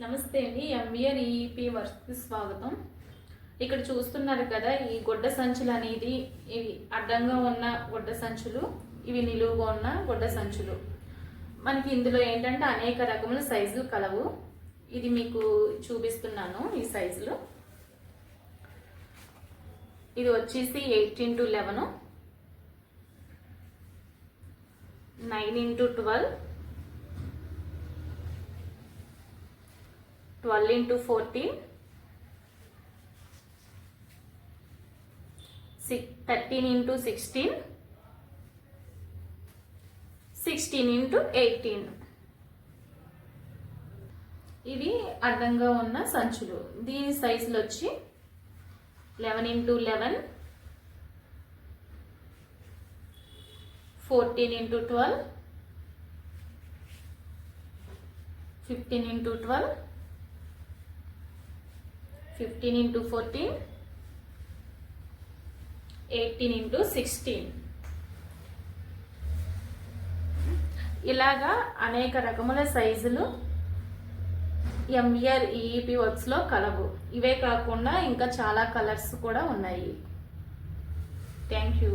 నమస్తే అండి. MVR EEP వర్క్కి స్వాగతం. ఇక్కడ చూస్తున్నారు కదా, ఈ గుడ్డ సంచులు అనేది ఇవి అడ్డంగా ఉన్న గుడ్డ సంచులు, ఇవి నిలువుగా ఉన్న గుడ్డ సంచులు. మనకి ఇందులో ఏంటంటే అనేక రకముల సైజులు కలవు. ఇది మీకు చూపిస్తున్నాను ఈ సైజులు. ఇది వచ్చేసి 8x11, 9x12, 12x14, 13x16, 16x18. ఇవి అడ్డంగా ఉన్న సంచులు. దీని సైజులు వచ్చి 11x11, 14x12, 15x12, 15x14, 18x16. ఇలాగా అనేక రకముల సైజులు ఎంవిఆర్ ఈఈపీ వర్క్స్లో కలవు. ఇవే కాకుండా ఇంకా చాలా కలర్స్ కూడా ఉన్నాయి. Thank you.